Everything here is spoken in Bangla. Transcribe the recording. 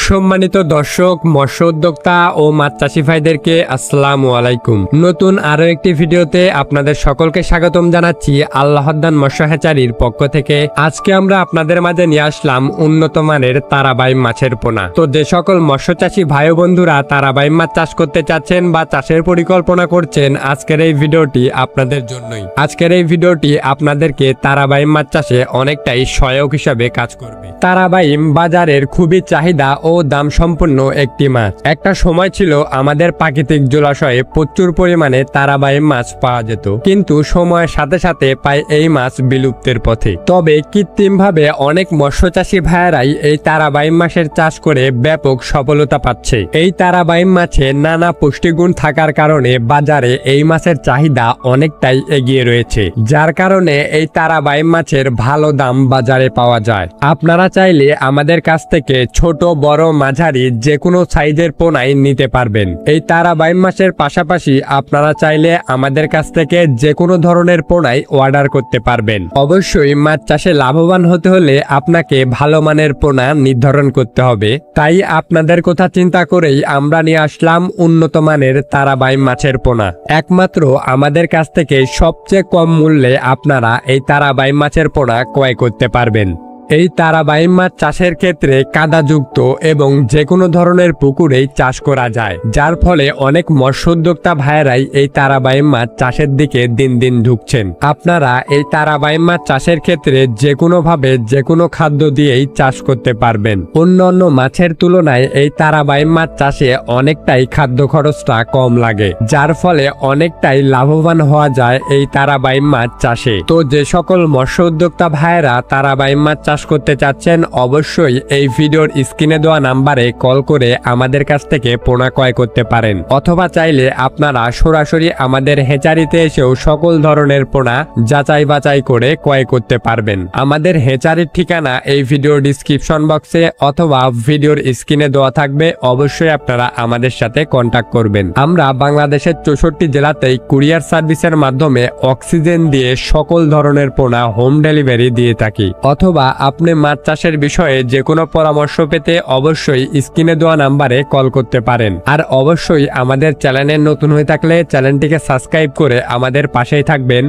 সম্মানিত দর্শক, মৎস্য উদ্যোক্তা ও মাছ চাষি ভাইদেরকে আসসালামু আলাইকুম। নতুন আরো একটি ভিডিওতে আপনাদের সকলকে স্বাগতম জানাচ্ছি আল্লাহদ্দান মৎস্য হ্যাচারির পক্ষ থেকে। আজকে আমরা আপনাদের মাঝে নিয়ে আসলাম উন্নত মানের তারাবাইম মাছের পোনা। তো যে সকল মৎস্য চাষি ভাই ও বন্ধুরা তারাবাইম মাছ চাষ করতে চাচ্ছেন বা চাষের পরিকল্পনা করছেন, আজকের এই ভিডিওটি আপনাদের জন্যই। আজকের এই ভিডিওটি আপনাদেরকে তারাবাইম মাছ চাষে অনেকটাই সহায়ক হিসাবে কাজ করবে। তারাবাইম বাজারের খুবই চাহিদা ও দাম সম্পন্ন একটি মাছ। একটা সময় ছিল আমাদের প্রাকৃতিক জলাশয়ে প্রচুর পরিমাণে তারাবাইম মাছ পাওয়া যেত, কিন্তু সময়ের সাথে সাথে প্রায় এই মাছ বিলুপ্তের পথে। তবে কৃত্রিমভাবে অনেক মৎস্যচাষী ভাইয়েরাই এই তারাবাইম মাছের চাষ করে ব্যাপক সফলতা পাচ্ছে। এই তারাবাইম মাছে নানা পুষ্টিগুণ থাকার কারণে বাজারে এই মাছের চাহিদা অনেকটাই এগিয়ে রয়েছে, যার কারণে এই তারাবাইম মাছের ভালো দাম বাজারে পাওয়া যায়। আপনারা চাইলে আমাদের কাছ থেকে ছোট বড় মাঝারি যে কোনো সাইজের পোনাই নিতে পারবেন। এই তারাবাইম মাছের পাশাপাশি আপনারা চাইলে আমাদের কাছ থেকে যে কোনো ধরনের পোনাই অর্ডার করতে পারবেন। অবশ্যই মাছ চাষে লাভবান হতে হলে আপনাকে ভালো মানের পোনা নির্ধারণ করতে হবে। তাই আপনাদের কথা চিন্তা করেই আমরা নিয়ে আসলাম উন্নত মানের তারাবাইম মাছের পোনা। একমাত্র আমাদের কাছ থেকে সবচেয়ে কম মূল্যে আপনারা এই তারাবাইম মাছের পোনা ক্রয় করতে পারবেন। এই তারাবাইম মাছ চাষের ক্ষেত্রে কাদাযুক্ত এবং যে কোনো ধরনের পুকুরেই চাষ করা যায়, যার ফলে অনেক মৎস্য উদ্যোক্তা ভাইয়েরাই এই তারাবাইম মাছ চাষের দিকে দিন দিন ঢুকছেন। আপনারা এই তারাবাইম মাছ চাষের ক্ষেত্রে যে কোনোভাবে যে কোনো খাদ্য দিয়েই চাষ করতে পারবেন। অন্যান্য মাছের তুলনায় এই তারাবাইম মাছ চাষে অনেকটাই খাদ্য খরচটা কম লাগে, যার ফলে অনেকটাই লাভবান হওয়া যায় এই তারাবাইম মাছ চাষে। তো যে সকল মৎস্য উদ্যোক্তা ভাইয়েরা তারাবাইম মাছ চাষ করতে চাচ্ছেন, অবশ্যই এই ভিডিওর স্ক্রিনে দেওয়া নাম্বারে কল করে আমাদের কাছ থেকে পোনা ক্রয় করতে পারেন, অথবা চাইলে আপনারা সরাসরি আমাদের হেচারিতে এসেও সকল ধরনের পোনা যাচাই বাছাই করে ক্রয় করতে পারবেন। আমাদের হেচারির ঠিকানা এই ভিডিওর ডিসক্রিপশন বক্সে অথবা ভিডিওর স্ক্রিনে দেওয়া থাকবে। অবশ্যই আপনারা আমাদের সাথে কন্ট্যাক্ট করবেন। আমরা বাংলাদেশের 64 জেলাতেই কুরিয়ার সার্ভিসের মাধ্যমে অক্সিজেন দিয়ে সকল ধরনের পোনা হোম ডেলিভারি দিয়ে থাকি। অথবা আপনি মাছ চাষের বিষয়ে যে কোনো পরামর্শ পেতে অবশ্যই স্ক্রিনে দেওয়া নাম্বারে কল করতে পারেন। আর অবশ্যই আমাদের চ্যানেলে নতুন হয়ে থাকলে চ্যানেলটিকে সাবস্ক্রাইব করে আমাদের পাশেই থাকবেন।